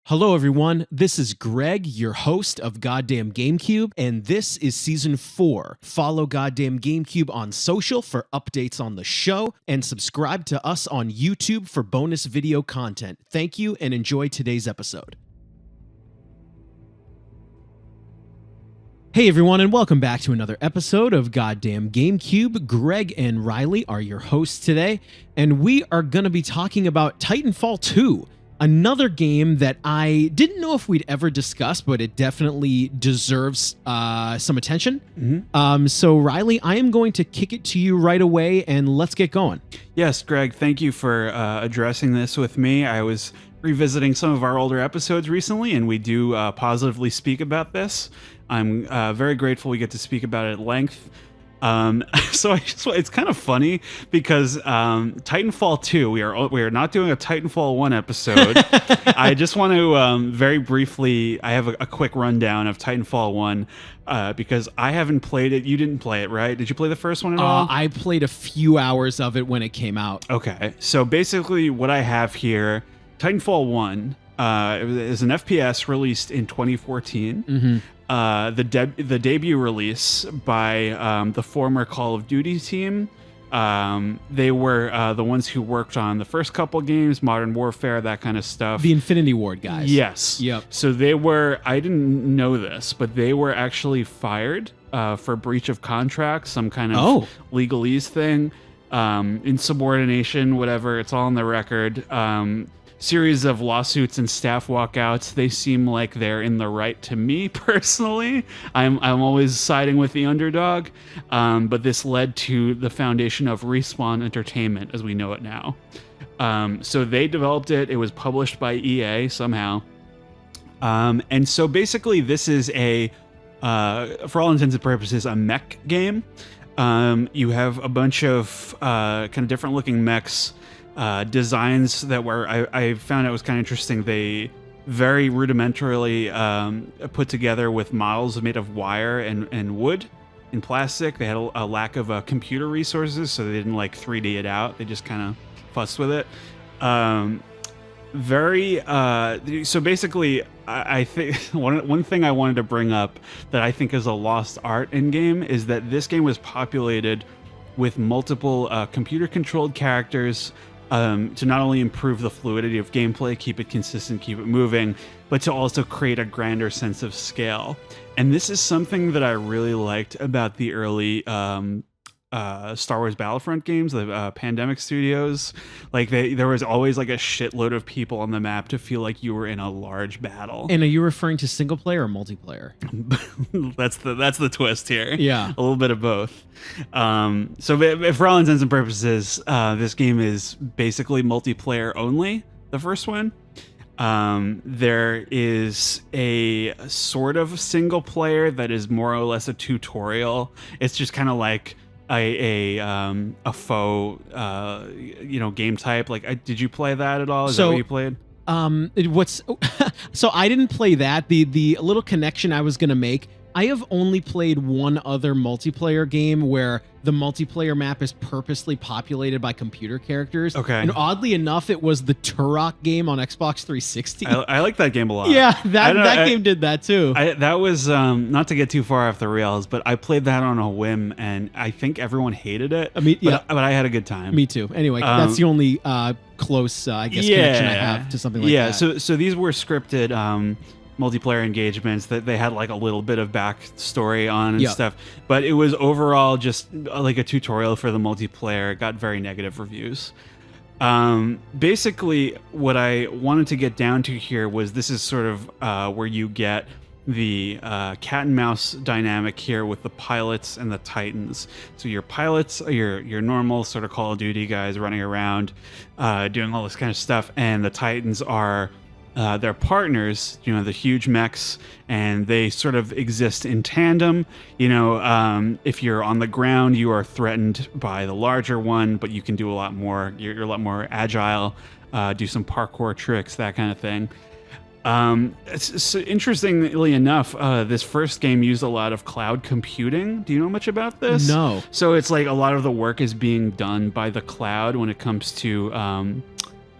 Hello, everyone. This is Greg, your host of Goddamn Gamecube, and this is Season 4. Follow Goddamn Gamecube on social for updates on the show, and subscribe to us on YouTube for bonus video content. Thank you, and enjoy today's episode. Hey everyone, and welcome back to another episode of Goddamn Gamecube. Greg and Riley are your hosts today, and we are going to be talking about Titanfall 2. Another game that I didn't know if we'd ever discuss, but it definitely deserves some attention. So, Riley, I am going to kick it to you right away, and let's get going. Yes, Greg, thank you for addressing this with me. I was revisiting some of our older episodes recently, and we do positively speak about this. I'm very grateful we get to speak about it at length. So it's kind of funny because Titanfall 2, we are not doing a Titanfall 1 episode. I just want to very briefly, I have a quick rundown of Titanfall 1 because I haven't played it. You didn't play it, right? Did you play the first one at all? I played a few hours of it when it came out. Okay, so basically what I have here, Titanfall 1 is an FPS released in 2014. The debut release by the former Call of Duty team. They were the ones who worked on the first couple games, Modern Warfare, that kind of stuff. The Infinity Ward guys. Yes. Yep. So they were, I didn't know this, but they were actually fired for breach of contract, some kind of legalese thing, insubordination, whatever. It's all on the record. Series of lawsuits and staff walkouts. They seem like they're in the right to me personally. I'm always siding with the underdog, but this led to the foundation of Respawn Entertainment as we know it now. So they developed it. It was published by EA somehow. And so basically this is a, for all intents and purposes, a mech game. You have a bunch of kind of different looking mechs. Designs that were, I found it was kind of interesting. They very rudimentarily put together with models made of wire and wood and plastic. They had a lack of computer resources, so they didn't like 3D it out. They just kind of fussed with it. So basically, I think one thing I wanted to bring up that I think is a lost art in game is that this game was populated with multiple computer-controlled characters. To not only improve the fluidity of gameplay, keep it consistent, keep it moving, but to also create a grander sense of scale. And this is something that I really liked about the early Star Wars Battlefront games, the Pandemic Studios. Like there was always like a shitload of people on the map to feel like you were in a large battle. And are you referring to single player or multiplayer? That's the twist here. Yeah, a little bit of both. So for all intents and purposes, this game is basically multiplayer only. The first one. There is a sort of single player that is more or less a tutorial. It's just kind of like a faux game type. Like, did you play that at all? Is that what you played? So I didn't play that. The little connection I was gonna make, I have only played one other multiplayer game where the multiplayer map is purposely populated by computer characters. Okay. And oddly enough, it was the Turok game on Xbox 360. I like that game a lot. Yeah, that game did that too. That was, not to get too far off the rails, but I played that on a whim, and I think everyone hated it. But I had a good time. Me too. Anyway, that's the only close, connection I have to something like that. Yeah, so these were scripted multiplayer engagements that they had like a little bit of backstory on and stuff, but it was overall just like a tutorial for the multiplayer. It got very negative reviews. Basically what I wanted to get down to here was this is sort of where you get the cat and mouse dynamic here with the pilots and the Titans. So your pilots are your normal sort of Call of Duty guys running around doing all this kind of stuff, and the Titans are their partners, the huge mechs, and they sort of exist in tandem. If you're on the ground, you are threatened by the larger one, but you can do a lot more. You're a lot more agile, do some parkour tricks, that kind of thing. So interestingly enough, this first game used a lot of cloud computing. Do you know much about this? No. So it's like a lot of the work is being done by the cloud when it comes to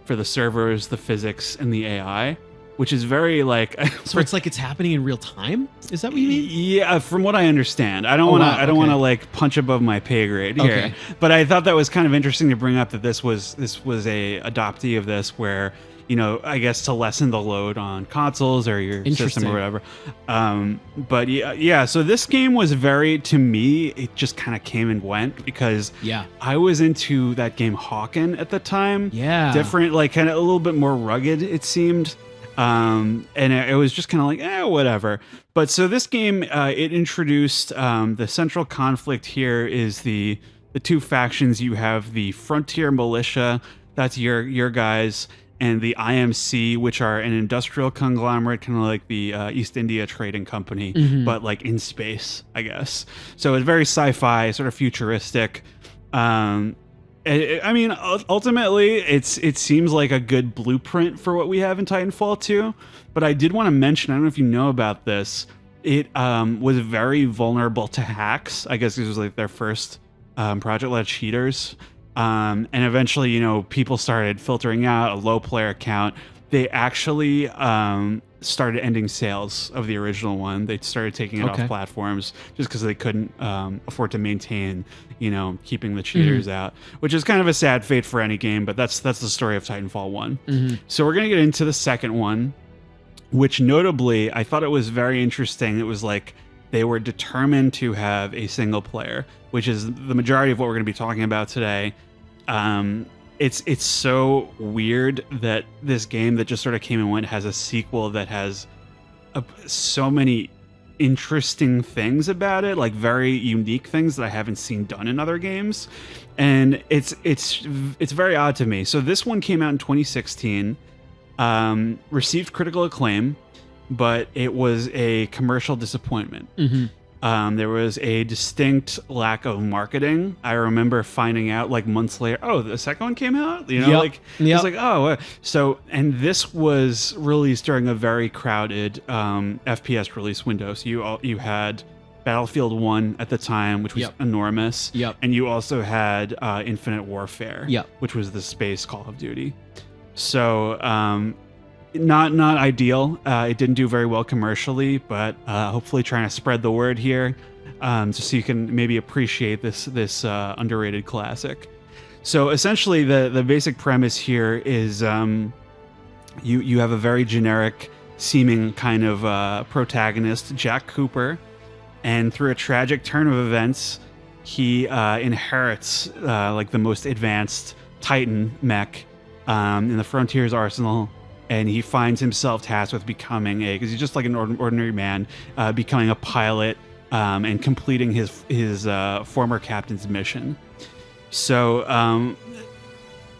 for the servers, the physics, and the AI. which is very like. So it's like it's happening in real time. Is that what you mean? Yeah, from what I understand. I don't want to. I don't want to like punch above my pay grade here. Okay. But I thought that was kind of interesting to bring up that this was a adoptee of this where. I guess to lessen the load on consoles or your system or whatever. But yeah. So this game was to me, it just kind of came and went because I was into that game Hawken at the time. Yeah. Different, like kind of a little bit more rugged, it seemed. And it was just kind of like, whatever. But so this game, it introduced the central conflict here is the two factions. You have the Frontier Militia, that's your guys, and the IMC, which are an industrial conglomerate, kind of like the East India Trading Company, but like in space, I guess. So it's very sci-fi, sort of futuristic. I mean, ultimately, it seems like a good blueprint for what we have in Titanfall 2. But I did want to mention, I don't know if you know about this, it was very vulnerable to hacks. I guess this was like their first project. A lot of cheaters. And eventually, people started filtering out a low player count. They actually started ending sales of the original one. They started taking it off platforms just because they couldn't afford to maintain, keeping the cheaters out, which is kind of a sad fate for any game. But that's the story of Titanfall 1. So we're going to get into the second one, which notably, I thought it was very interesting. It was like they were determined to have a single player, which is the majority of what we're going to be talking about today. It's so weird that this game that just sort of came and went has a sequel that has so many interesting things about it, like very unique things that I haven't seen done in other games, and it's very odd to me. So this one came out in 2016, received critical acclaim, but it was a commercial disappointment. There was a distinct lack of marketing. I remember finding out like months later, the second one came out, it's like, so, and this was released during a very crowded FPS release window. So you had Battlefield 1 at the time, which was enormous. And you also had Infinite Warfare, which was the space Call of Duty. So, not ideal. It didn't do very well commercially, but hopefully trying to spread the word here, just so you can maybe appreciate this underrated classic. So essentially, the basic premise here is you have a very generic seeming kind of protagonist, Jack Cooper, and through a tragic turn of events, he inherits like the most advanced Titan mech in the Frontier's arsenal. And he finds himself tasked with becoming because he's just like an ordinary man, becoming a pilot and completing his former captain's mission. So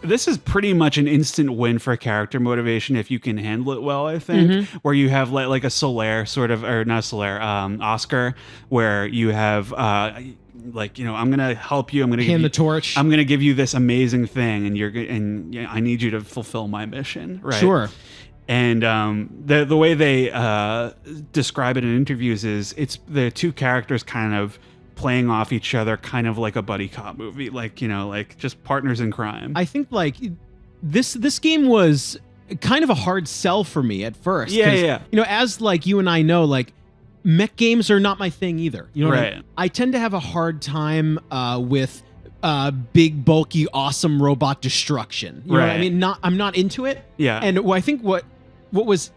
this is pretty much an instant win for character motivation if you can handle it well, I think. Where you have like a Solaire sort of, or not Solaire, Oscar, where you have I'm gonna help you. I'm gonna hand the torch. I'm gonna give you this amazing thing, and I need you to fulfill my mission, right? Sure. And the way they describe it in interviews is it's the two characters kind of playing off each other, kind of like a buddy cop movie, like just partners in crime. I think like this game was kind of a hard sell for me at first. Yeah. As like you and I know, like, mech games are not my thing either. You know what right. I tend to have a hard time with big, bulky, awesome robot destruction. You know what I mean? I'm not into it. Yeah. And I think what was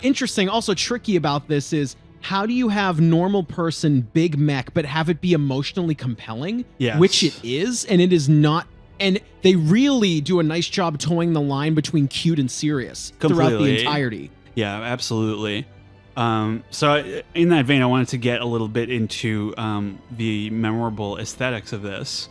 interesting, also tricky about this is how do you have normal person, big mech, but have it be emotionally compelling? Yes. Which it is, and it is not. And they really do a nice job towing the line between cute and serious throughout the entirety. Yeah, absolutely. So in that vein, I wanted to get a little bit into the memorable aesthetics of this,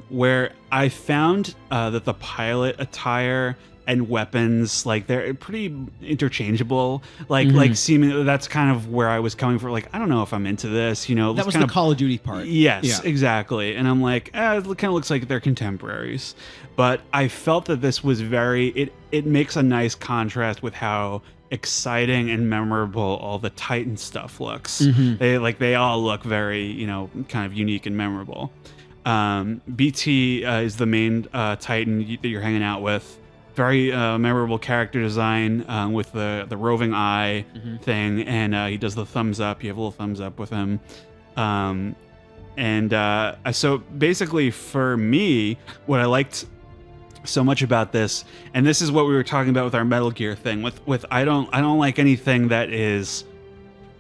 where I found that the pilot attire and weapons, like, they're pretty interchangeable. Like seemingly, that's kind of where I was coming from. Like, I don't know if I'm into this, That was the Call of Duty part. Yes, exactly. And I'm like, it kind of looks like they're contemporaries. But I felt that this was it makes a nice contrast with how exciting and memorable all the Titan stuff looks. They all look very, kind of unique and memorable. BT is the main Titan that you're hanging out with. very memorable character design with the roving eye thing, and he does the thumbs up. You have a little thumbs up with him. So basically for me, what I liked so much about this, and this is what we were talking about with our Metal Gear thing, with I don't like anything that is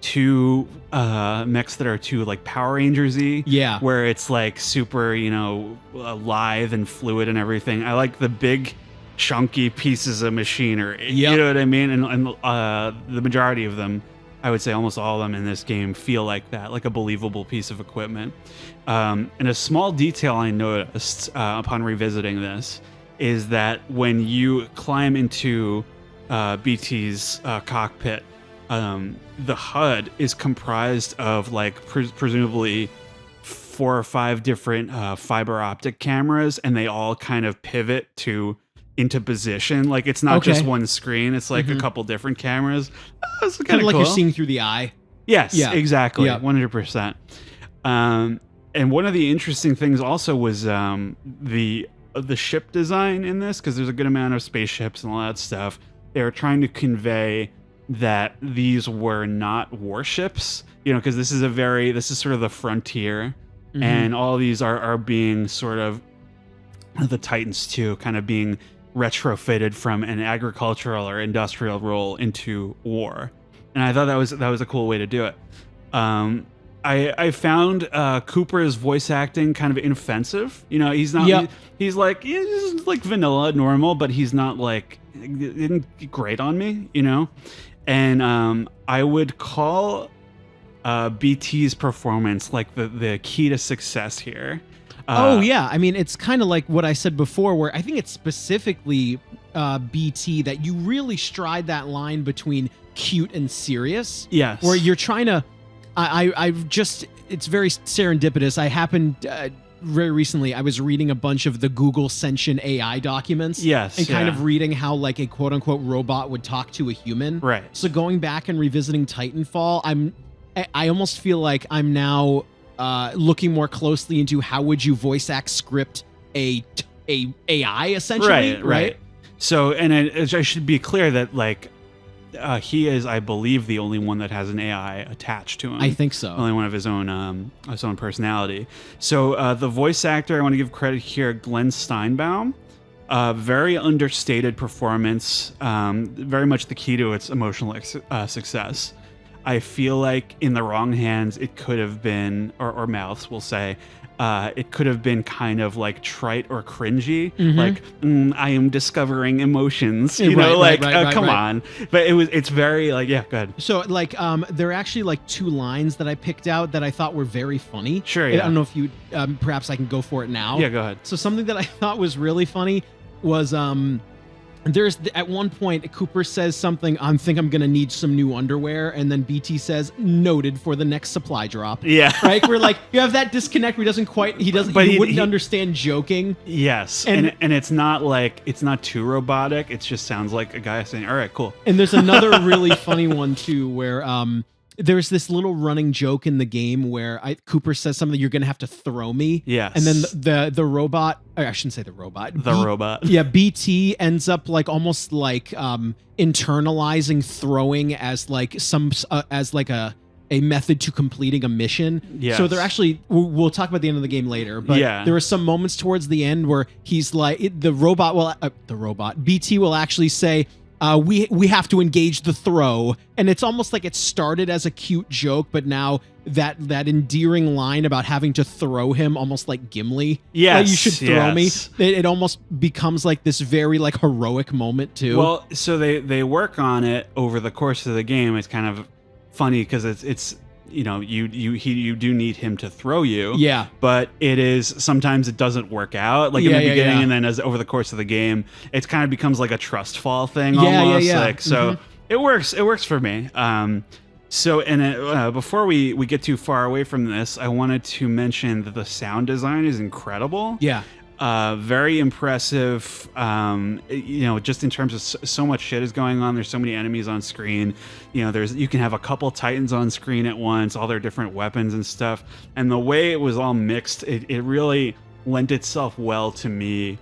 too mechs that are too like Power Rangers-y. Yeah. Where it's like super, lithe and fluid and everything. I like the big chunky pieces of machinery. Yep. You know what I mean? And the majority of them, I would say almost all of them in this game, feel like that, like a believable piece of equipment. And a small detail I noticed upon revisiting this is that when you climb into BT's cockpit, the HUD is comprised of like presumably 4 or 5 different fiber optic cameras, and they all kind of pivot into position. Like it's not just one screen, it's like a couple different cameras. It's kind of like cool. You're seeing through the eye. Yes, exactly. 100%. And one of the interesting things also was the ship design in this, because there's a good amount of spaceships and all that stuff. They were trying to convey that these were not warships, because this is sort of the frontier, and all these are being sort of the Titans too, kind of being retrofitted from an agricultural or industrial role into war. And I thought that was a cool way to do it. I found Cooper's voice acting kind of inoffensive. He's not. He's like vanilla, normal, but he's not like, it didn't get great on me. And I would call BT's performance like the key to success here. I mean, it's kind of like what I said before, where I think it's specifically BT that you really stride that line between cute and serious. Yes. Where you're trying to, it's very serendipitous. I happened, very recently, I was reading a bunch of the Google Sentient AI documents. Yes. And kind of reading how like a quote unquote robot would talk to a human. Right. So going back and revisiting Titanfall, I almost feel like I'm now looking more closely into how would you voice act script a AI essentially, right? So, and I should be clear that like he is, I believe, the only one that has an AI attached to him. I think so. Only one of his own personality. So the voice actor, I want to give credit here, Glenn Steinbaum. Very understated performance. Very much the key to its emotional success. I feel like in the wrong hands, it could have been, or mouths, we'll say, it could have been kind of like trite or cringy. Like, I am discovering emotions, come on. But it's very like, yeah, go ahead. So like, there are actually like 2 lines that I picked out that I thought were very funny. Sure, yeah. I don't know if you, perhaps I can go for it now. Yeah, go ahead. So something that I thought was really funny was, at one point Cooper says something, I think I'm gonna need some new underwear, and then BT says noted for the next supply drop. Yeah. Right? We're like, you have that disconnect where he wouldn't understand joking. Yes. And it's not too robotic. It just sounds like a guy saying, all right, cool. And there's another really funny one too, where there's this little running joke in the game where Cooper says something, you're going to have to throw me. Yes. And then the robot, I shouldn't say the robot. Robot. Yeah, BT ends up like almost like internalizing throwing as like a method to completing a mission. Yes. So they're actually, we'll talk about the end of the game later, but there are some moments towards the end where he's like, BT will actually say, we have to engage the throw, and it's almost like it started as a cute joke, but now that endearing line about having to throw him, almost like Gimli. Yes, like, you should throw me. It almost becomes like this very like heroic moment too. Well, so they work on it over the course of the game. It's kind of funny because it's you do need him to throw you. Yeah. But sometimes it doesn't work out. Like in the beginning, and then as over the course of the game, it kind of becomes like a trust fall thing almost. Like so it works. It works for me. Before we get too far away from this, I wanted to mention that the sound design is incredible. Yeah. Very impressive. Just in terms of so much shit is going on. There's so many enemies on screen. You can have a couple Titans on screen at once, all their different weapons and stuff. And the way it was all mixed, it really lent itself well to me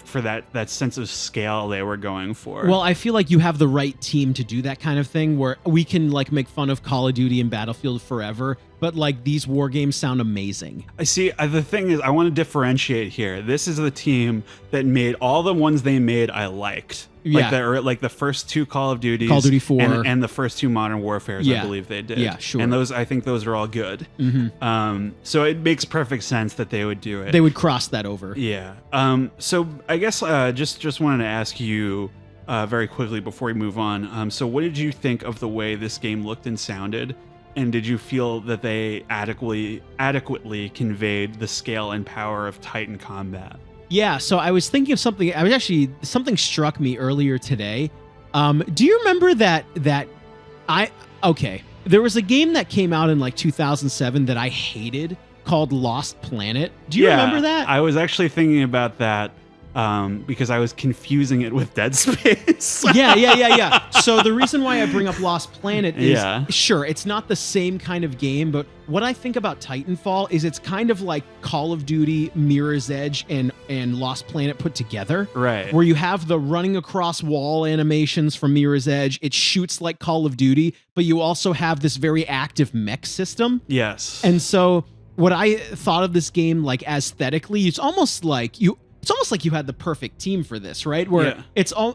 for that sense of scale they were going for. Well, I feel like you have the right team to do that kind of thing, where we can like make fun of Call of Duty and Battlefield forever, but like these war games sound amazing. I see. The thing is, I want to differentiate here. This is the team that made all the ones they made I liked. Like the first 2 Call of Duties, Call of Duty 4, and the first 2 Modern Warfares. I believe they did. Yeah, sure. And I think those are all good. So it makes perfect sense that they would do it. They would cross that over. Yeah. So I guess just wanted to ask you very quickly before we move on. So what did you think of the way this game looked and sounded? And did you feel that they adequately conveyed the scale and power of Titan combat? Yeah, so I was thinking of something. Something struck me earlier today. Do you remember that there was a game that came out in like 2007 that I hated called Lost Planet. Do you remember that? I was actually thinking about that because I was confusing it with Dead Space. Yeah. So the reason why I bring up Lost Planet is, sure, it's not the same kind of game, but what I think about Titanfall is it's kind of like Call of Duty, Mirror's Edge, and Lost Planet put together. Right. Where you have the running across wall animations from Mirror's Edge. It shoots like Call of Duty, but you also have this very active mech system. Yes. And so what I thought of this game, like aesthetically, it's almost like you had the perfect team for this, right? Where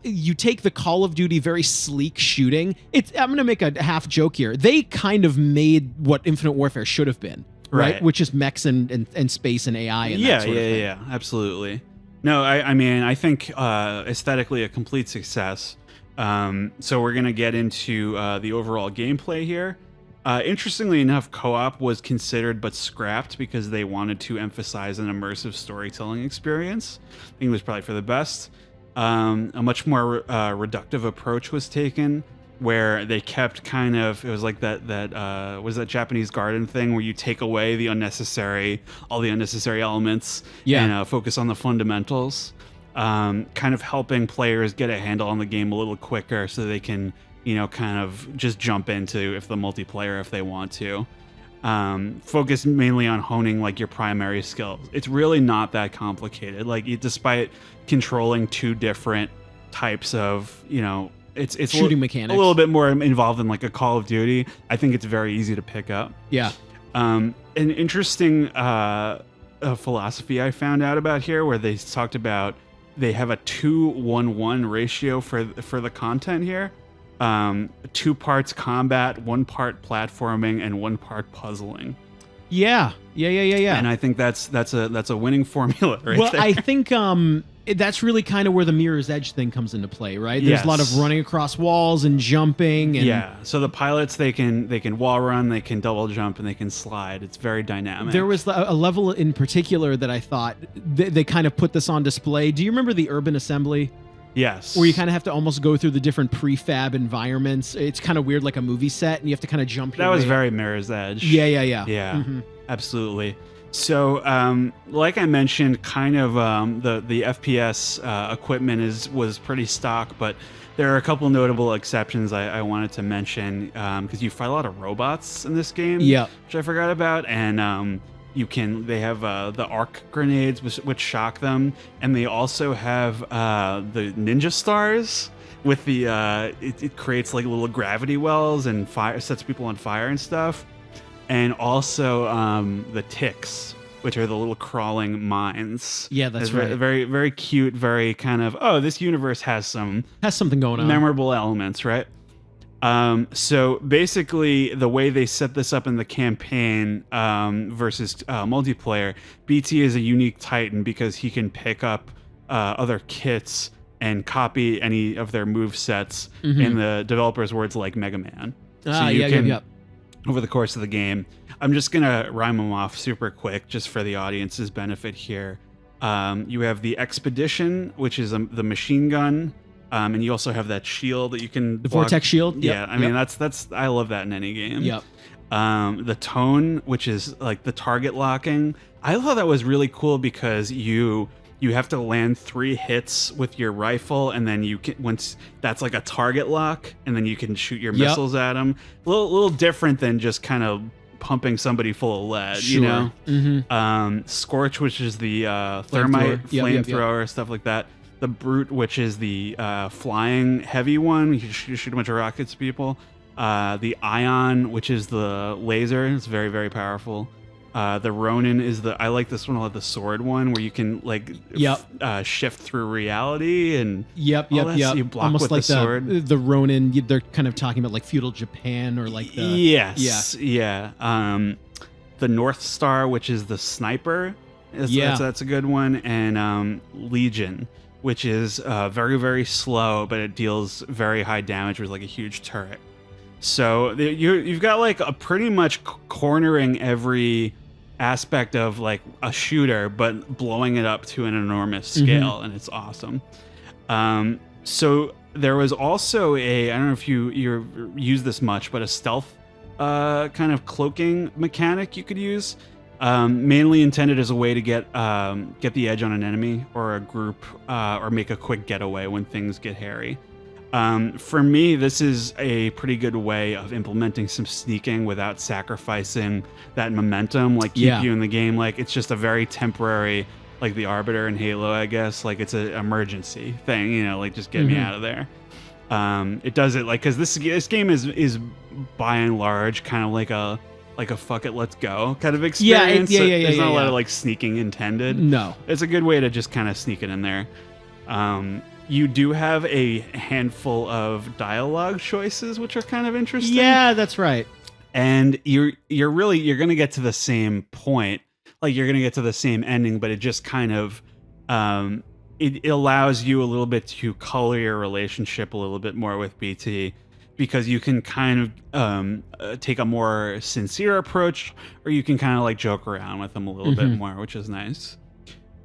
you take the Call of Duty very sleek shooting. I'm going to make a half joke here. They kind of made what Infinite Warfare should have been, right? Which is mechs and space and AI and that sort of thing. Yeah, absolutely. No, I mean, I think aesthetically a complete success. So we're going to get into the overall gameplay here. Interestingly enough, co-op was considered but scrapped because they wanted to emphasize an immersive storytelling experience. I think it was probably for the best. A much more reductive approach was taken, where they kept it was like that was that Japanese garden thing where you take away all the unnecessary elements and focus on the fundamentals, kind of helping players get a handle on the game a little quicker so they can kind of just jump into the multiplayer if they want to. Focus mainly on honing like your primary skills. It's really not that complicated. Like despite controlling 2 different types of, it's shooting mechanics, a little bit more involved than like a Call of Duty. I think it's very easy to pick up. Yeah. An interesting philosophy I found out about here, where they talked about they have a 2-1-1 ratio for the content here. 2 parts combat, 1 part platforming, and 1 part puzzling. Yeah. And I think that's a winning formula right there. Well, I think that's really kind of where the Mirror's Edge thing comes into play, right? There's a lot of running across walls and jumping. And so the pilots, they can wall run, they can double jump, and they can slide. It's very dynamic. There was a level in particular that I thought they kind of put this on display. Do you remember the urban assembly? Yes. Where you kind of have to almost go through the different prefab environments. It's kind of weird, like a movie set, and you have to kind of jump. That was very Mirror's Edge. Yeah. Mm-hmm. Absolutely. So, like I mentioned, kind of the FPS equipment was pretty stock, but there are a couple notable exceptions I wanted to mention, because you fight a lot of robots in this game, which I forgot about, and they have the arc grenades which shock them, and they also have the ninja stars with the it creates like little gravity wells and sets people on fire and stuff, and also the ticks, which are the little crawling mines. Yeah, that's right. Very, very cute. Very kind of this universe has something going on. Memorable elements, right? So basically, the way they set this up in the campaign versus multiplayer, BT is a unique Titan because he can pick up other kits and copy any of their move sets, in the developers' words, like Mega Man. So you can, over the course of the game, I'm just gonna rhyme them off super quick, just for the audience's benefit here. You have the Expedition, which is the machine gun. And you also have that shield that you can the Vortex shield. Yeah, I mean that's I love that in any game. Yep. The Tone, which is like the target locking. I thought that was really cool because you have to land 3 hits with your rifle, and then once that's like a target lock, and then you can shoot your missiles at them. A little different than just kind of pumping somebody full of lead, sure. you know? Mm-hmm. Scorch, which is the thermite flamethrower, yep. stuff like that. The Brute, which is the flying heavy one. You shoot a bunch of rockets at people. The Ion, which is the laser. It's very, very powerful. The Ronin is I like this one a lot, the sword one, where you can like shift through reality and you block almost with like the sword. The Ronin, they're kind of talking about like feudal Japan or like the the North Star, which is the sniper. That's a good one. And Legion, which is very, very slow, but it deals very high damage with like a huge turret. So you've got like a pretty much cornering every aspect of like a shooter, but blowing it up to an enormous scale, and it's awesome. So there was also I don't know if you use this much, but a stealth kind of cloaking mechanic you could use, mainly intended as a way to get the edge on an enemy or a group, or make a quick getaway when things get hairy. For me, this is a pretty good way of implementing some sneaking without sacrificing that momentum, like keep you in the game. Like it's just a very temporary, like the Arbiter in Halo, I guess. Like it's an emergency thing, you know, like just get me out of there. It does it like, because this game is by and large kind of like a fuck it, let's go kind of experience. There's not a lot of like sneaking intended. No, it's a good way to just kind of sneak it in there. You do have a handful of dialogue choices, which are kind of interesting. Yeah, that's right. And you're going to get to the same point, like you're going to get to the same ending, but it just kind of it allows you a little bit to color your relationship a little bit more with BT, because you can kind of take a more sincere approach, or you can kind of like joke around with them a little bit more, which is nice.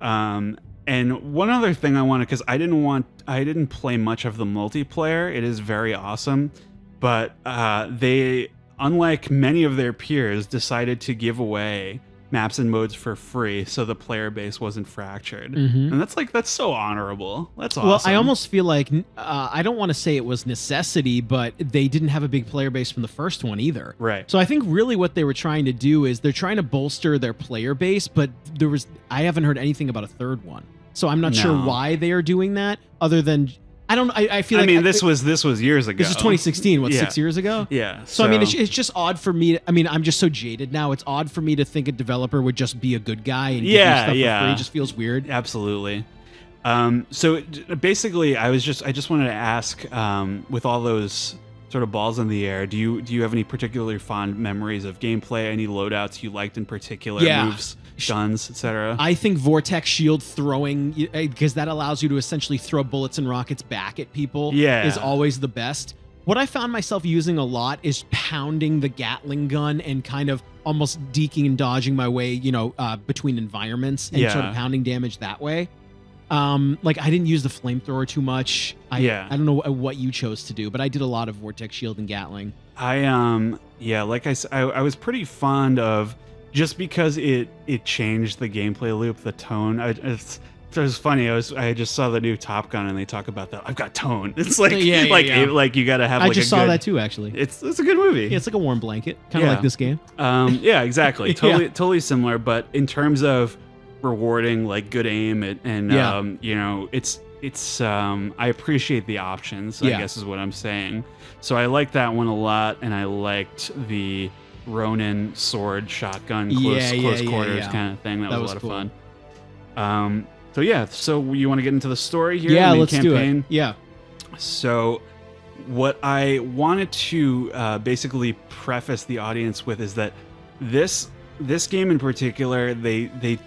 And one other thing I wanted, because I didn't play much of the multiplayer. It is very awesome, but they, unlike many of their peers, decided to give away maps and modes for free, so the player base wasn't fractured. And that's so honorable. That's awesome. Well, I almost feel like I don't want to say it was necessity, but they didn't have a big player base from the first one either. Right. So I think really what they were trying to do is they're trying to bolster their player base, but I haven't heard anything about a third one. So I'm not sure why they are doing that, other than I feel like this was years ago. This is 2016. 6 years ago? Yeah. So I mean, it's just odd for me. I'm just so jaded now. It's odd for me to think a developer would just be a good guy and give you stuff for free. It just feels weird. Absolutely. So basically, I just wanted to ask, with all those sort of balls in the air, do you have any particularly fond memories of gameplay? Any loadouts you liked in particular? Moves, guns, etc. I think Vortex Shield throwing, because that allows you to essentially throw bullets and rockets back at people, is always the best. What I found myself using a lot is pounding the Gatling gun and kind of almost deking and dodging my way, between environments and sort of pounding damage that way. Like I didn't use the flamethrower too much. I don't know what you chose to do, but I did a lot of Vortex Shield and Gatling. Like I said, I was pretty fond of, just because it changed the gameplay loop, the tone. It was funny. I just saw the new Top Gun and they talk about that. I've got tone. It's like like you got to have. I just saw that too. Actually, it's a good movie. Yeah, it's like a warm blanket, kind of like this game. Yeah, exactly. Totally similar. But in terms of rewarding like good aim and it's I appreciate the options. I guess is what I'm saying. So I liked that one a lot, and I liked the Ronin sword shotgun close quarters kind of thing. That was a lot of fun. So you want to get into the story here? Yeah, let's campaign? do it. Yeah. So what I wanted to basically preface the audience with is that this game in particular, they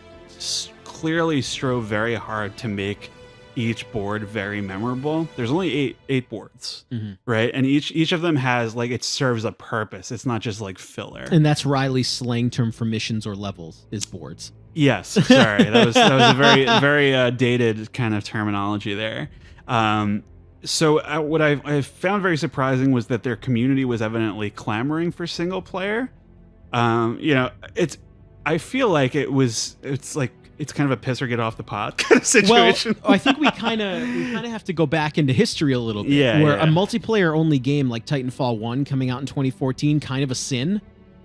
clearly strove very hard to make each board very memorable. There's only eight boards, right? And each of them has it serves a purpose. It's not just like filler. And that's Riley's slang term for missions or levels, is boards. Yes, sorry, that was a very very dated kind of terminology there. So what I found very surprising was that their community was evidently clamoring for single player. I feel like it's kind of a piss or get off the pot kind of situation. Well, I think we kind of have to go back into history a little bit. A multiplayer only game like Titanfall 1 coming out in 2014, kind of a sin.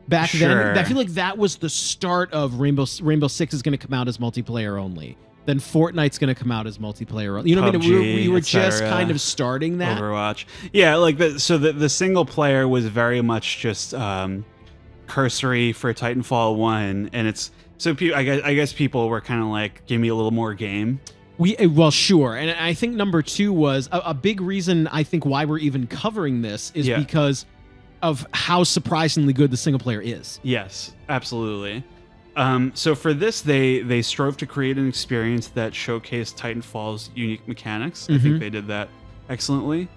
back then. I feel like that was the start of Rainbow Six is going to come out as multiplayer only. Then Fortnite's going to come out as multiplayer. You know what I mean? We were just kind of starting that. Overwatch. Yeah, like the single player was very much just cursory for Titanfall 1, and it's I guess people were kind of like, give me a little more game. Well, sure. And I think number 2 was a big reason I think why we're even covering this is because of how surprisingly good the single player is. Yes, absolutely. So for this, they strove to create an experience that showcased Titanfall's unique mechanics. I think they did that excellently.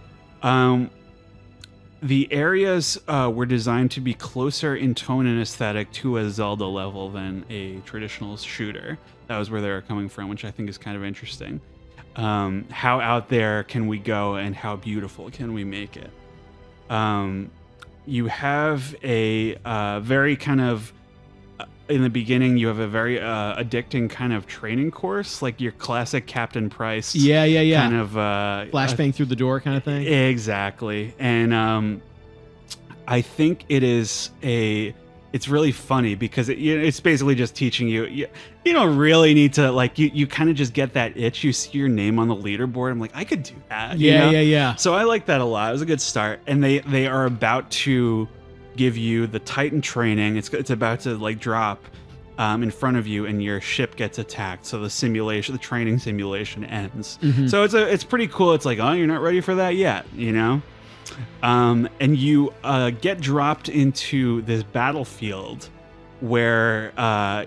The areas were designed to be closer in tone and aesthetic to a Zelda level than a traditional shooter. That was where they were coming from, which I think is kind of interesting. How out there can we go, and how beautiful can we make it? You have a very kind of in the beginning, you have a very addicting kind of training course, like your classic Captain Price. Yeah. Kind of flashbang through the door kind of thing. Exactly. And I think it's really funny because it's basically just teaching you don't really need to, like, you kind of just get that itch. You see your name on the leaderboard. I'm like, I could do that. Yeah. So I like that a lot. It was a good start. And they are about to give you the Titan training. It's about to like drop in front of you, and your ship gets attacked. So the training simulation ends. So it's pretty cool. It's like, oh, you're not ready for that yet, and you get dropped into this battlefield where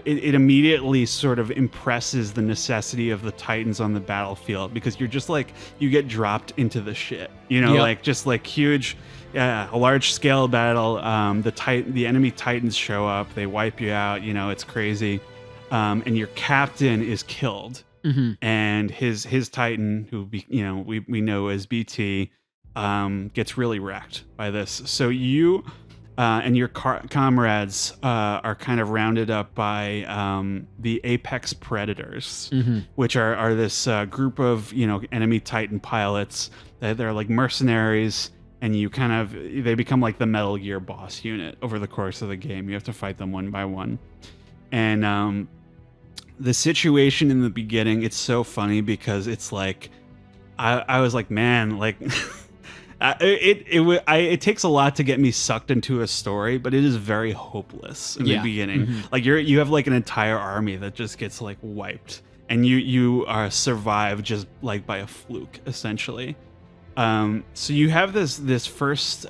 it immediately sort of impresses the necessity of the Titans on the battlefield, because you're just like, you get dropped into the shit, like just like huge. Yeah, a large scale battle. The enemy Titans show up. They wipe you out. It's crazy. And your captain is killed. And his Titan, who we know as BT, gets really wrecked by this. So you and your comrades are kind of rounded up by the Apex Predators, which are this group of enemy Titan pilots. They're like mercenaries. And they become like the Metal Gear boss unit over the course of the game. You have to fight them one by one. And the situation in the beginning, it's so funny because it's like, I was like, man, like, it takes a lot to get me sucked into a story, but it is very hopeless in the beginning. Like you have like an entire army that just gets like wiped, and you are survived just like by a fluke, essentially. So you have this first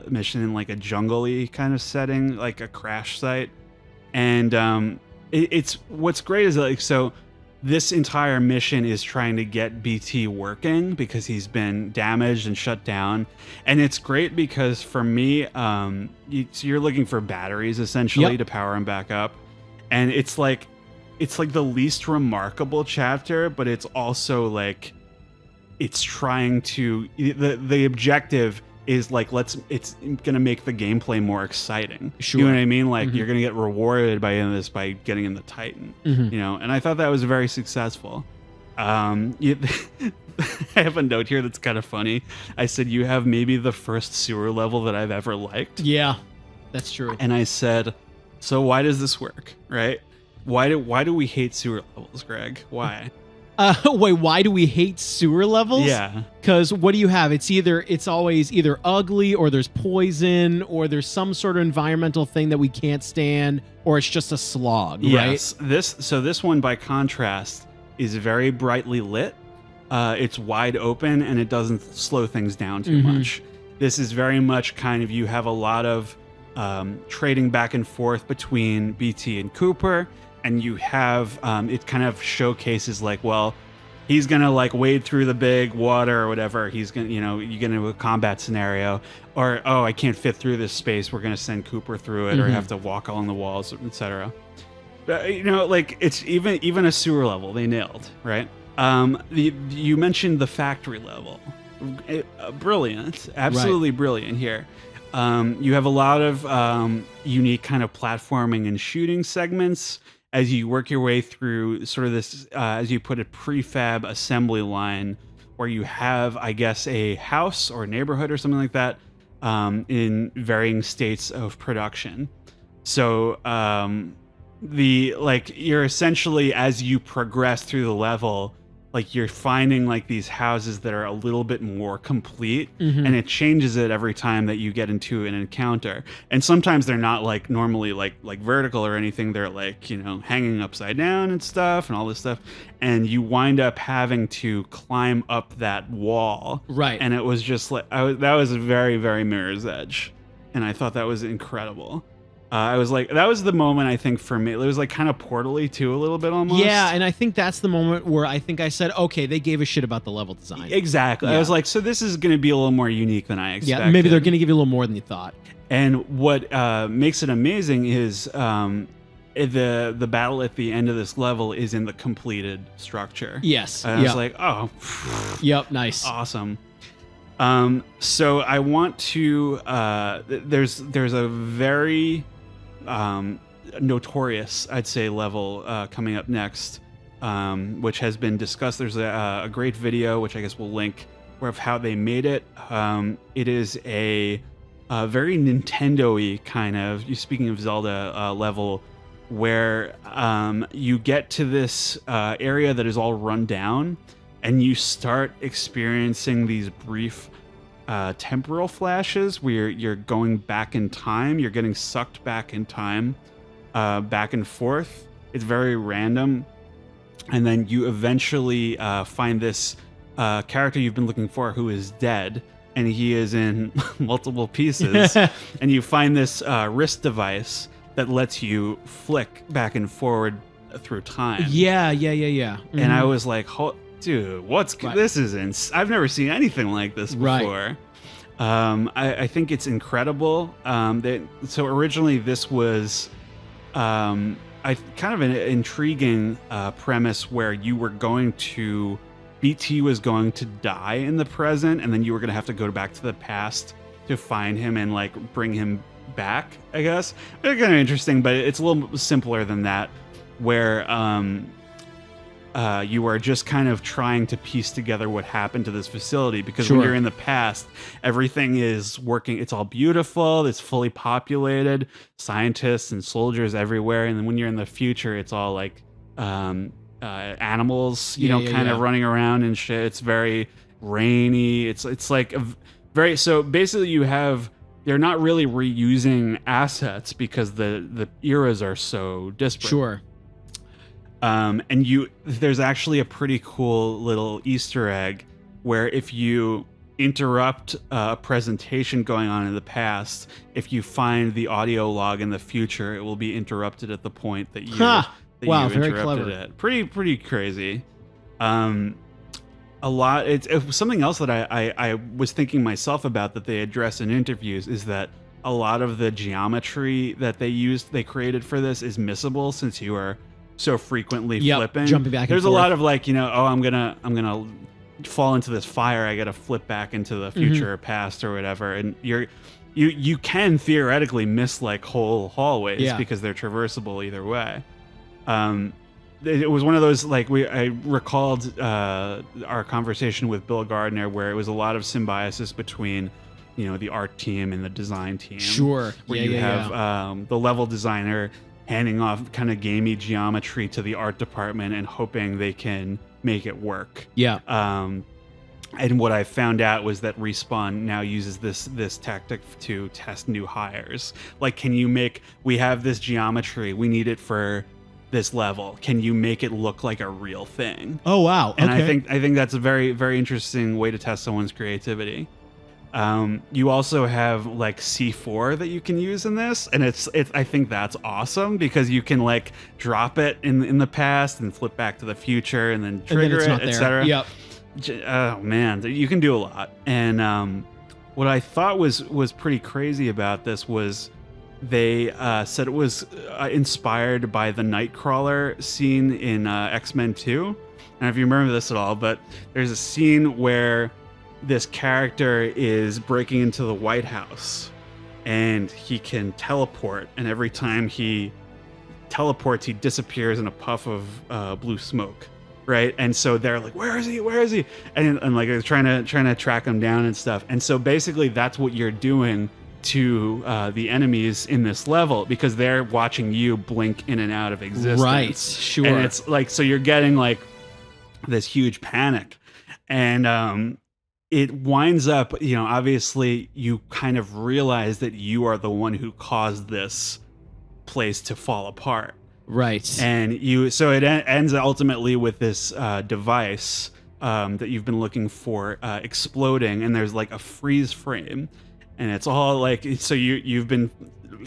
mission in like a jungle-y kind of setting, like a crash site, and it's what's great is like, so this entire mission is trying to get BT working because he's been damaged and shut down, and it's great because for me, so you're looking for batteries essentially to power him back up, and it's like the least remarkable chapter, but it's also like, it's trying to, the objective is like, it's gonna make the gameplay more exciting. Sure. You know what I mean? Like you're gonna get rewarded by this by getting in the Titan. And I thought that was very successful. I have a note here that's kind of funny. I said, you have maybe the first sewer level that I've ever liked. Yeah, that's true. And I said, so why does this work? Right? Why do we hate sewer levels, Greg? Why? Wait, why do we hate sewer levels? Yeah. Because what do you have? It's always either ugly, or there's poison, or there's some sort of environmental thing that we can't stand, or it's just a slog, right? Yes. This one, by contrast, is very brightly lit. It's wide open, and it doesn't slow things down too much. This is very much kind of, you have a lot of trading back and forth between BT and Cooper. And you have, it kind of showcases like, well, he's going to like wade through the big water or whatever. He's going to, you get into a combat scenario, or, oh, I can't fit through this space. We're going to send Cooper through it, or have to walk along the walls, etc. Like it's even a sewer level, they nailed, right? You mentioned the factory level. Brilliant. Absolutely brilliant here. You have a lot of unique kind of platforming and shooting segments as you work your way through sort of this, as you put it, prefab assembly line, where you have, I guess, a house or neighborhood or something like that in varying states of production. So you're essentially, as you progress through the level, like you're finding like these houses that are a little bit more complete, and it changes it every time that you get into an encounter. And sometimes they're not like normally like vertical or anything. They're like, you know, hanging upside down and stuff and all this stuff. And you wind up having to climb up that wall. Right. And it was just like, that was very, very Mirror's Edge. And I thought that was incredible. I was like, that was the moment, I think, for me. It was like kind of Portal-y too, a little bit almost. Yeah, and I think that's the moment where I think I said, okay, they gave a shit about the level design. Exactly. Yeah. I was like, so this is going to be a little more unique than I expected. Yeah, maybe they're going to give you a little more than you thought. And what makes it amazing is the battle at the end of this level is in the completed structure. Yes. I was like, oh. Yep, nice. Awesome. So I want to, there's a very notorious, I'd say, level coming up next, which has been discussed. There's a great video, which I guess we'll link, of how they made it. It is a very Nintendo-y kind of, speaking of Zelda, level, where you get to this area that is all run down, and you start experiencing these brief temporal flashes where you're going back in time. You're getting sucked back in time, back and forth. It's very random. And then you eventually find this character you've been looking for who is dead, and he is in multiple pieces. And you find this wrist device that lets you flick back and forward through time. Yeah. Mm-hmm. And I was like, dude, this is I've never seen anything like this before. Right. I think it's incredible. So originally this was kind of an intriguing premise where you were going to, BT was going to die in the present, and then you were going to have to go back to the past to find him and like bring him back, I guess. It's kind of interesting, but it's a little simpler than that, where you are just kind of trying to piece together what happened to this facility, because when you're in the past, everything is working. It's all beautiful. It's fully populated, scientists and soldiers everywhere. And then when you're in the future, it's all like animals, kind of running around and shit. It's very rainy. It's like so basically they're not really reusing assets because the eras are so disparate. Sure. And there's actually a pretty cool little Easter egg where if you interrupt a presentation going on in the past, if you find the audio log in the future, it will be interrupted at the point that you interrupted it. Pretty crazy. It's something else that I was thinking myself about that they address in interviews is that a lot of the geometry that they created for this is missable since you are so frequently flipping, jumping back. There's a lot of like, I'm gonna fall into this fire. I gotta flip back into the future or past or whatever, and you can theoretically miss like whole hallways because they're traversable either way. It was one of those like I recalled our conversation with Bill Gardner where it was a lot of symbiosis between the art team and the design team. Sure. Where you have the level designer handing off kind of gamey geometry to the art department and hoping they can make it work. Yeah. And what I found out was that Respawn now uses this tactic to test new hires. Like, we have this geometry, we need it for this level. Can you make it look like a real thing? Oh wow. And okay. I think that's a very, very interesting way to test someone's creativity. You also have like C4 that you can use in this, and I think that's awesome because you can like drop it in the past and flip back to the future and then trigger it, etc. Yep. Oh man, you can do a lot. And what I thought was pretty crazy about this was they said it was inspired by the Nightcrawler scene in X-Men 2. I don't know if you remember this at all, but there's a scene where this character is breaking into the White House and he can teleport, and every time he teleports he disappears in a puff of blue smoke, right? And so they're like, where is he and like they're trying to track him down and stuff. And so basically that's what you're doing to the enemies in this level because they're watching you blink in and out of existence. Right, sure. And it's like, so you're getting like this huge panic. And it winds up, obviously you kind of realize that you are the one who caused this place to fall apart. Right. And so it ends ultimately with this device that you've been looking for exploding, and there's like a freeze frame, and it's all like, so you've been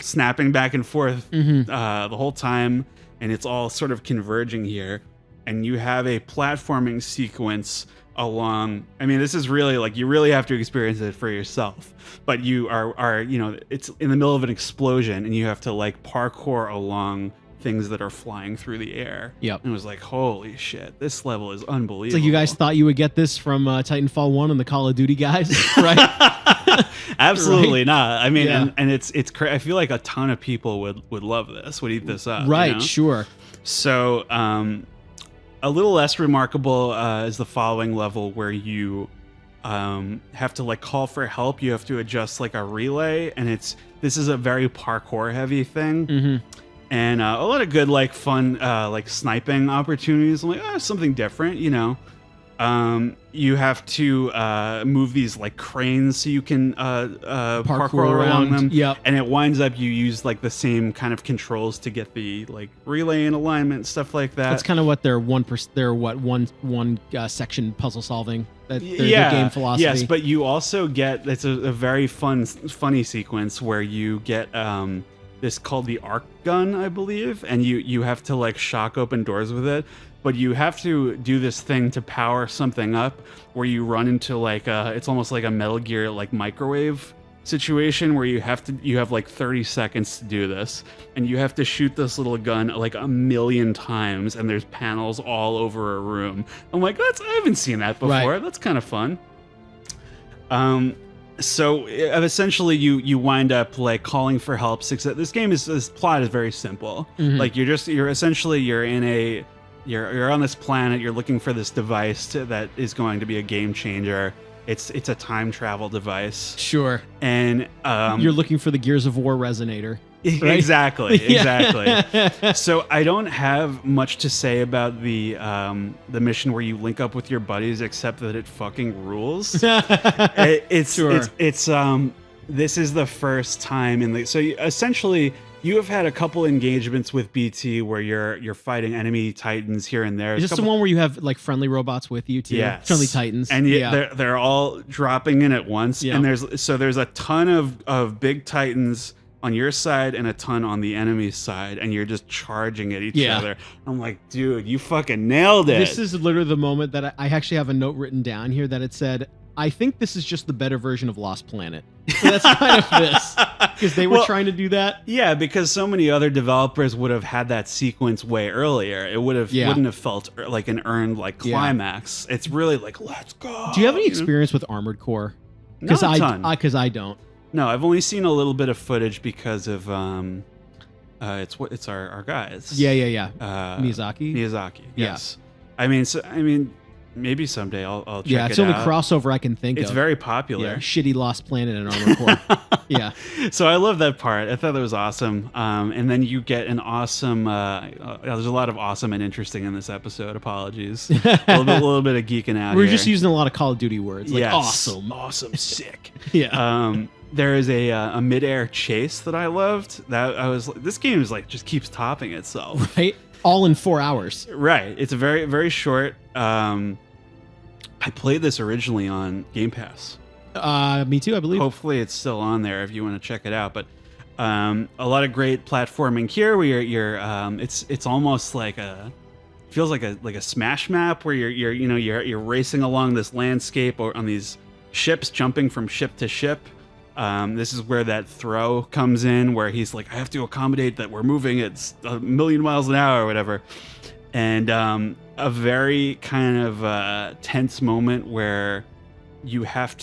snapping back and forth the whole time, and it's all sort of converging here, and you have a platforming sequence along. I mean, this is really like, you really have to experience it for yourself, but you are it's in the middle of an explosion, and you have to like parkour along things that are flying through the air. Yep. And it was like, holy shit, this level is unbelievable. It's like you guys thought you would get this from Titanfall 1 and the Call of Duty guys, right? Absolutely right? not. I mean, yeah. and it's I feel like a ton of people would love this, would eat this up. Right, sure. So a little less remarkable is the following level, where you have to like call for help. You have to adjust like a relay, and this is a very parkour heavy thing. And a lot of good, like, fun, like, sniping opportunities. I'm like, something different, You have to move these, like, cranes so you can parkour around them. Yep. And it winds up you use, like, the same kind of controls to get the, like, relay and alignment, stuff like that. That's kind of what their one section puzzle solving. Their game philosophy. Yes, but you also get, it's a very funny sequence where you get... this called the arc gun, I believe, and you have to like shock open doors with it, but you have to do this thing to power something up where you run into like it's almost like a Metal Gear like microwave situation where you have like 30 seconds to do this, and you have to shoot this little gun like 1,000,000 times, and there's panels all over a room. I'm like, I haven't seen that before. Right. That's kind of fun. So essentially you wind up like calling for help. This plot is very simple. Like you're on this planet, you're looking for this device that is going to be a game changer. It's a time travel device. Sure. And you're looking for the Gears of War resonator. Right? Exactly. So I don't have much to say about the mission where you link up with your buddies, except that it fucking rules. This is the first time essentially you have had a couple engagements with BT where you're fighting enemy Titans here and there. Is this the one where you have like friendly robots with you too? Yes. Friendly Titans. And they're all dropping in at once. Yeah. And there's a ton of big Titans on your side and a ton on the enemy's side, and you're just charging at each other. I'm like, dude, you fucking nailed it. This is literally the moment that I actually have a note written down here that it said, I think this is just the better version of Lost Planet. So that's kind of this, because they were trying to do that. Yeah, because so many other developers would have had that sequence way earlier. It wouldn't have felt like an earned like climax. It's really like, let's go. Do you have any experience with Armored Core? Not a ton. Because I don't. No, I've only seen a little bit of footage because of it's our guys. Yeah. Miyazaki. Yes. Yeah. I mean, maybe someday I'll check it out. Yeah, it's the only crossover I can think of. It's very popular. Yeah, shitty Lost Planet and Armored Core. Yeah. So I love that part. I thought that was awesome. And then you get an awesome. There's a lot of awesome and interesting in this episode. Apologies. a little bit of geeking out. We're just using a lot of Call of Duty words. Like awesome, sick. Yeah. There is a mid-air chase that I loved. This game is like just keeps topping itself. Right. All in 4 hours. Right. It's a very, very short. I played this originally on Game Pass. Me too, I believe. Hopefully it's still on there if you want to check it out. But a lot of great platforming here where you're it's almost like feels like a Smash map where you're racing along this landscape or on these ships, jumping from ship to ship. This is where that throw comes in, where he's like, I have to accommodate that we're moving at 1,000,000 miles an hour or whatever. And a very kind of tense moment where you have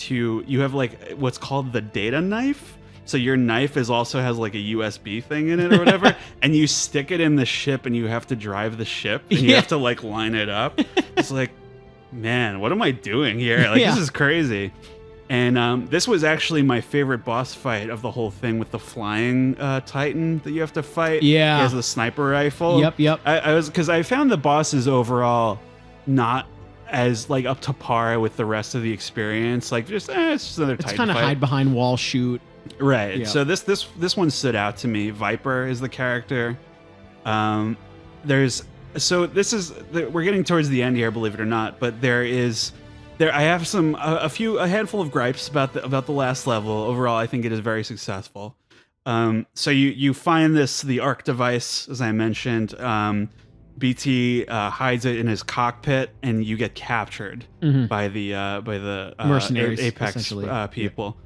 like what's called the data knife. So your knife also has like a USB thing in it or whatever, and you stick it in the ship and you have to drive the ship and you have to like line it up. It's like, man, what am I doing here? Like, this is crazy. And this was actually my favorite boss fight of the whole thing with the flying Titan that you have to fight. Yeah. He has the sniper rifle. Yep. Because I found the bosses overall not as like up to par with the rest of the experience. Like it's just another Titan fight. It's kind of hide behind wall shoot. Right. Yep. So this one stood out to me. Viper is the character. We're getting towards the end here, believe it or not, but I have a handful of gripes about the last level. Overall, I think it is very successful. So you find the Arc device, as I mentioned. BT hides it in his cockpit, and you get captured by the mercenaries, Apex people.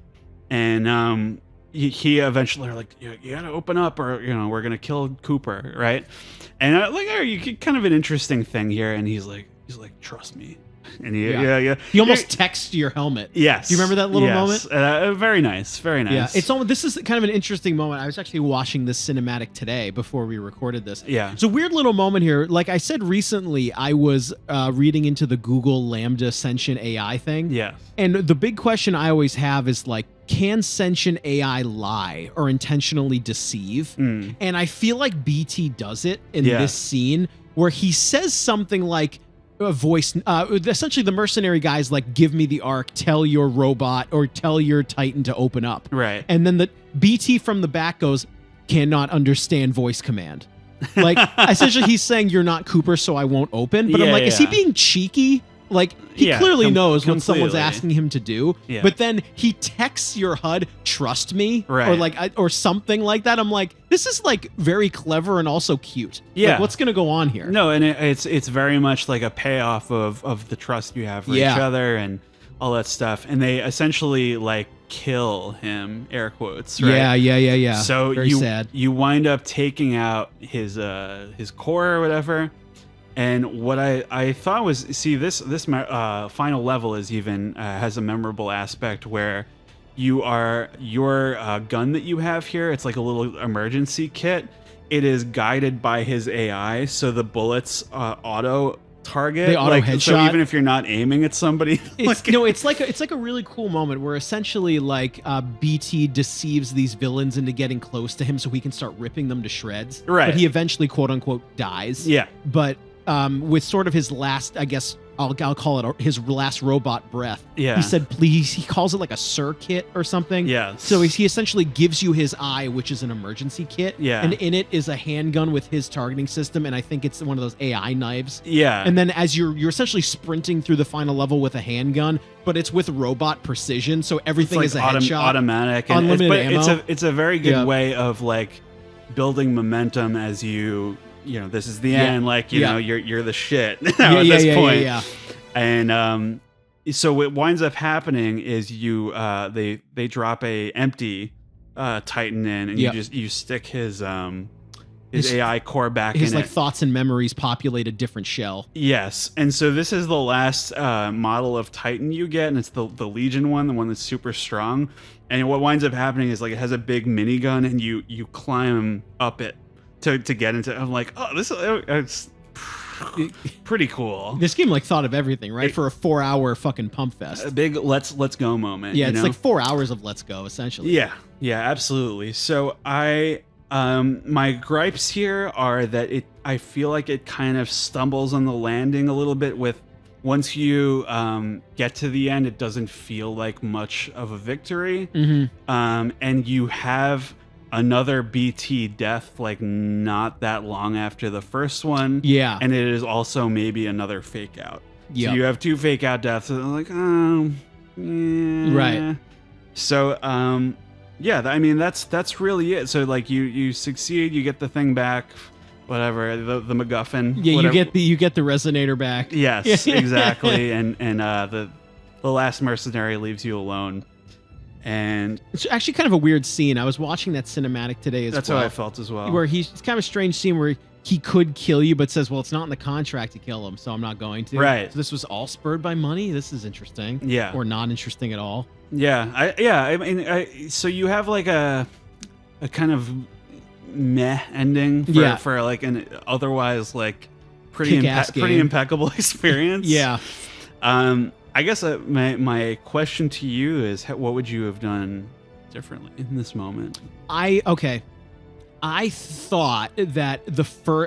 And he eventually are like, you gotta open up, or we're gonna kill Cooper, right? And you get kind of an interesting thing here, and he's like, trust me. And he almost texts your helmet. Yes. Do you remember that little moment? Very nice. Very nice. Yeah. This is kind of an interesting moment. I was actually watching this cinematic today before we recorded this. Yeah. It's a weird little moment here. Like I said recently, I was reading into the Google Lambda sentient AI thing. Yeah. And the big question I always have is like, can sentient AI lie or intentionally deceive? And I feel like BT does it in this scene where he says something like, a voice, essentially the mercenary guy's like, give me the Arc, tell your robot or tell your Titan to open up. Right. And then the BT from the back goes, cannot understand voice command. Like essentially he's saying you're not Cooper, so I won't open. But I'm like, is he being cheeky? Like he clearly knows what someone's asking him to do, but then he texts your HUD, trust me, right. or something like that. I'm like, this is like very clever and also cute. Yeah, like, what's gonna go on here? No, and it's very much like a payoff of the trust you have for each other and all that stuff. And they essentially like kill him, air quotes. Right? Yeah. So very sad. You wind up taking out his core or whatever. And what I thought was, this final level is even has a memorable aspect where your gun that you have here, it's like a little emergency kit. It is guided by his AI, so the bullets auto target. They auto headshot. So even if you're not aiming at somebody, it's like a really cool moment where essentially like BT deceives these villains into getting close to him so he can start ripping them to shreds. Right. But he eventually, quote unquote, dies. Yeah. But with sort of his last, I guess I'll call it his last robot breath. Yeah. He said, please, he calls it like a Sir kit or something. Yeah. So he essentially gives you his eye, which is an emergency kit. Yeah. And in it is a handgun with his targeting system. And I think it's one of those AI knives. Yeah. And then as you're essentially sprinting through the final level with a handgun, but it's with robot precision. So everything is a headshot. Automatic. Unlimited ammo. It's a very good way of like building momentum as you this is the end, like you're the shit at this point. Yeah. And so what winds up happening is they drop a empty Titan in, and you stick his AI core back in. His like thoughts and memories populate a different shell. Yes, and so this is the last model of Titan you get, and it's the Legion one, the one that's super strong. And what winds up happening is like it has a big minigun, and you climb up it to get into. I'm like, oh, it's pretty cool. This game like thought of everything, right? For a 4-hour fucking pump fest. A big let's go moment. Yeah, it's like 4 hours of let's go essentially. Yeah, absolutely. So my gripes here are that I feel like it kind of stumbles on the landing a little bit with once you get to the end, it doesn't feel like much of a victory. And you have another BT death like not that long after the first one. Yeah. And it is also maybe another fake out. Yeah. So you have 2 fake out deaths and like, right. So I mean that's really it. So like you succeed, you get the thing back, whatever, the MacGuffin. Yeah, whatever. you get the resonator back. Yes, exactly. and the last mercenary leaves you alone. And it's actually kind of a weird scene. I was watching that cinematic today as well. That's how I felt as well. Where it's kind of a strange scene where he could kill you, but says, well, it's not in the contract to kill him, so I'm not going to. Right. So this was all spurred by money? This is interesting. Yeah. Or not interesting at all. Yeah. I mean, so you have like a kind of meh ending for like an otherwise like pretty impeccable experience. Yeah. I guess my question to you is, what would you have done differently in this moment? I thought that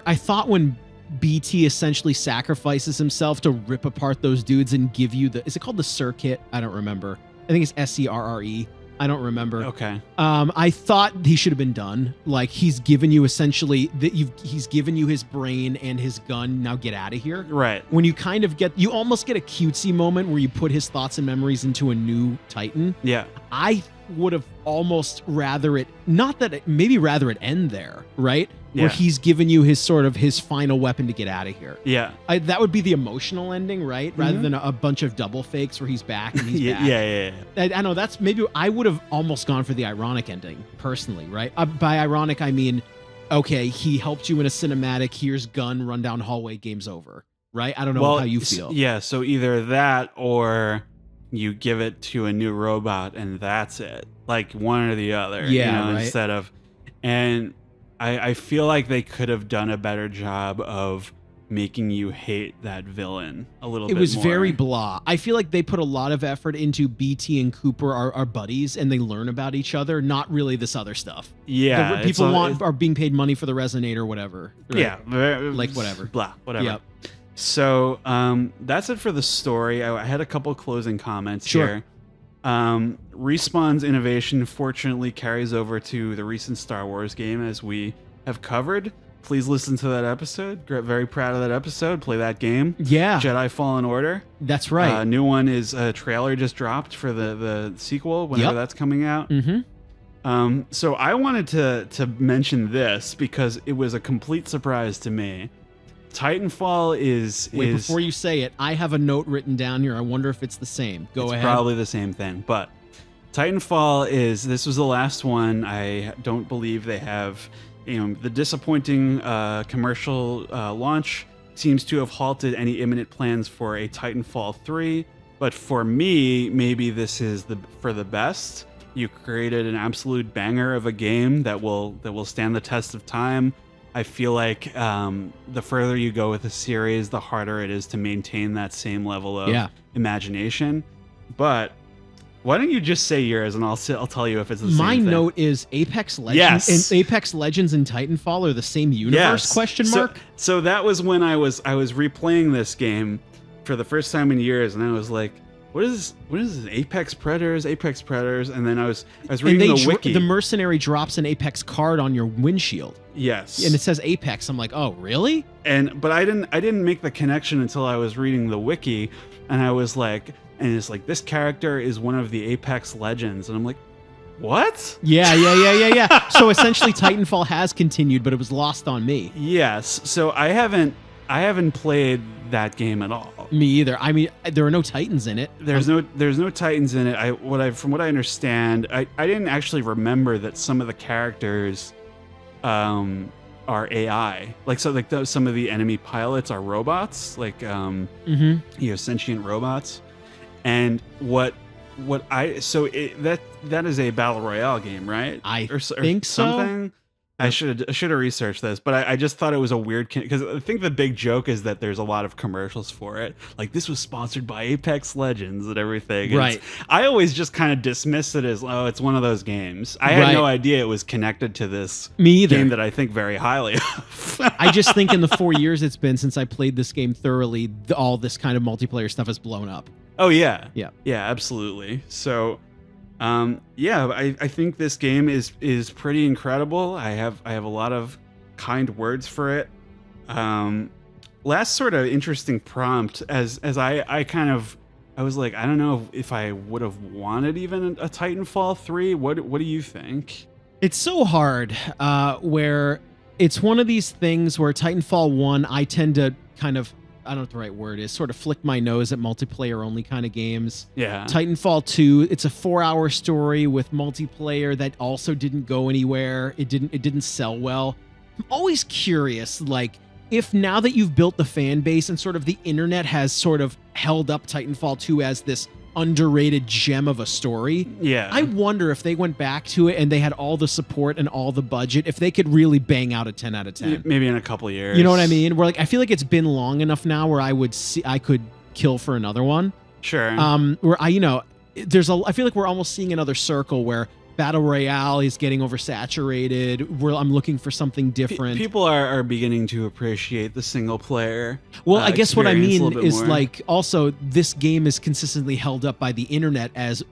I thought when BT essentially sacrifices himself to rip apart those dudes and give you is it called the circuit? I don't remember. I think it's SCRRE. I don't remember. Okay. I thought he should have been done. Like, he's given you essentially he's given you his brain and his gun. Now get out of here. Right. When you kind of you almost get a cutesy moment where you put his thoughts and memories into a new Titan. Yeah. I would have almost rather it end there, right? Yeah. Where he's given you his final weapon to get out of here. Yeah. That would be the emotional ending, right? Rather than a bunch of double fakes where he's back and he's back. Yeah. I know that's maybe I would have almost gone for the ironic ending personally, right? By ironic, I mean, okay, he helped you in a cinematic. Here's gun, run down hallway, game's over, right? I don't know how you feel. Yeah. So either that or you give it to a new robot and that's it, like one or the other. Yeah, right. Instead of, and I feel like they could have done a better job of making you hate that villain a little bit more. It was very blah. I feel like they put a lot of effort into BT and Cooper are buddies and they learn about each other, not really this other stuff. Yeah. People are being paid money for the Resonator or whatever. Right? Yeah. Like whatever. Blah, whatever. Yep. So that's it for the story. I had a couple closing comments here. Respawn's innovation fortunately carries over to the recent Star Wars game, as we have covered. Please listen to that episode. Very proud of that episode. Play that game. Yeah. Jedi Fallen Order. That's right. New one is a trailer just dropped for the sequel, whenever that's coming out. Mm-hmm. So I wanted to mention this because it was a complete surprise to me. Titanfall is... Wait, before you say it, I have a note written down here. I wonder if it's the same. Go ahead. It's probably the same thing, but Titanfall this was the last one. I don't believe they have... the disappointing commercial launch seems to have halted any imminent plans for a Titanfall 3, but for me, maybe this is for the best. You created an absolute banger of a game that will stand the test of time. I feel like the further you go with the series, the harder it is to maintain that same level of imagination. But why don't you just say yours, and I'll tell you if it's the same thing. My note is Apex Legends. Yes. And Apex Legends and Titanfall are the same universe? Yes. Question mark. So that was when I was replaying this game for the first time in years, and I was like, What is this? Apex Predators, and then I was reading the wiki. The mercenary drops an Apex card on your windshield. Yes, and it says Apex. I'm like, oh, really? But I didn't make the connection until I was reading the wiki, and I was like, and it's like, this character is one of the Apex Legends, and I'm like, what? Yeah. So essentially, Titanfall has continued, but it was lost on me. Yes. So I haven't played that game at all. Me either. I mean, there are no Titans in it. There's no Titans in it. From what I understand, I didn't actually remember that some of the characters are AI. Some of the enemy pilots are robots, sentient robots. And that is a battle royale game, right? I think something. So. I should have researched this, but I just thought it was a weird, because I think the big joke is that there's a lot of commercials for it. Like, this was sponsored by Apex Legends and everything. And right. I always just kind of dismiss it as, oh, it's one of those games. I had no idea it was connected to this game that I think very highly of. I just think in the 4 years it's been since I played this game thoroughly, all this kind of multiplayer stuff has blown up. Oh, yeah. Yeah. Yeah, absolutely. So... I think this game is pretty incredible. I have a lot of kind words for it. Last sort of interesting prompt as I was like, I don't know if I would have wanted even a Titanfall 3. What do you think? It's so hard, where it's one of these things where Titanfall 1, I tend to kind of, I don't know what the right word is, sort of flick my nose at multiplayer only kind of games. Yeah. Titanfall 2, it's a 4-hour story with multiplayer that also didn't go anywhere. It didn't sell well. I'm always curious, like, if now that you've built the fan base and sort of the internet has sort of held up Titanfall 2 as this underrated gem of a story. Yeah. I wonder if they went back to it and they had all the support and all the budget, if they could really bang out a 10 out of 10. Maybe in a couple of years. You know what I mean? Where, like, I feel like it's been long enough now where I could kill for another one. Sure. Where I feel like we're almost seeing another circle where Battle Royale is getting oversaturated. I'm looking for something different. People are beginning to appreciate the single player. Well, I guess what I mean is like also this game is consistently held up by the internet as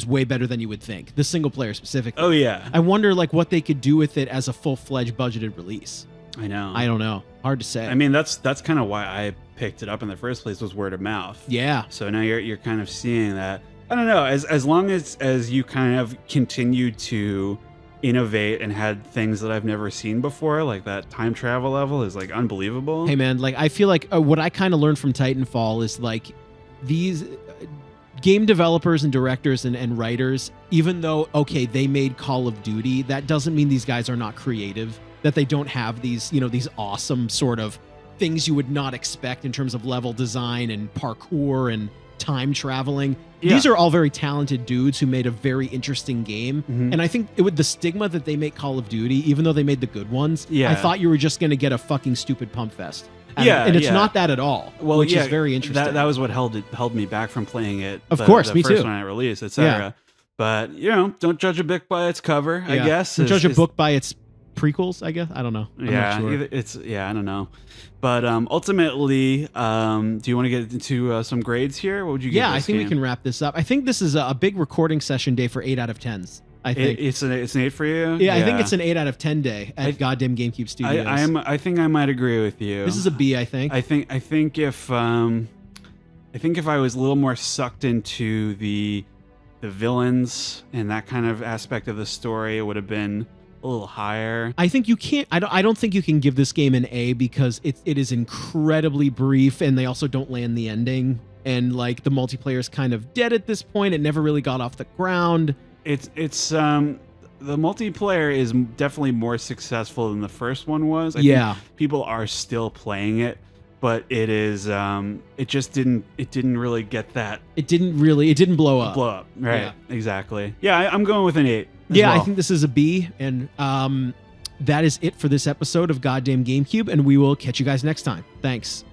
way better than you would think. The single player specifically. Oh yeah. I wonder like what they could do with it as a full-fledged budgeted release. I know. I don't know. Hard to say. I mean, that's kind of why I picked it up in the first place, was word of mouth. Yeah. So now you're kind of seeing that. I don't know. As long as you kind of continue to innovate and had things that I've never seen before, like that time travel level is like unbelievable. Hey man, like I feel like what I kind of learned from Titanfall is like these game developers and directors and writers, even though okay they made Call of Duty, that doesn't mean these guys are not creative, that they don't have these these awesome sort of things you would not expect in terms of level design and parkour and time traveling. Yeah. These are all very talented dudes who made a very interesting game. Mm-hmm. And I think the stigma that they make Call of Duty, even though they made the good ones, I thought you were just going to get a fucking stupid pump fest. And it's not that at all, which is very interesting. That was what held me back from playing it. Of course, me first too. When I released, etc. Yeah. But don't judge a book by its cover. I guess. Don't judge a book by its prequels. I guess I don't know. I'm not sure. I don't know. But ultimately, do you want to get into some grades here? What would you give this I think game? we can wrap this up. I think this is a big recording session day for 8 out of 10s. I think it's an 8 for you. Yeah, I think it's an 8 out of 10 day at goddamn Gamecube Studios. I think I might agree with you. This is a B. I think if I was a little more sucked into the villains and that kind of aspect of the story, it would have been a little higher. I think you can't. I don't think you can give this game an A because it is incredibly brief, and they also don't land the ending. And like the multiplayer is kind of dead at this point. It never really got off the ground. It's the multiplayer is definitely more successful than the first one was. I think people are still playing it, but it is it didn't really get that. It didn't blow up. Right. Yeah. Exactly. Yeah, I'm going with an 8. Yeah, well. I think this is a B, and that is it for this episode of Goddamn Gamecube, and we will catch you guys next time. Thanks.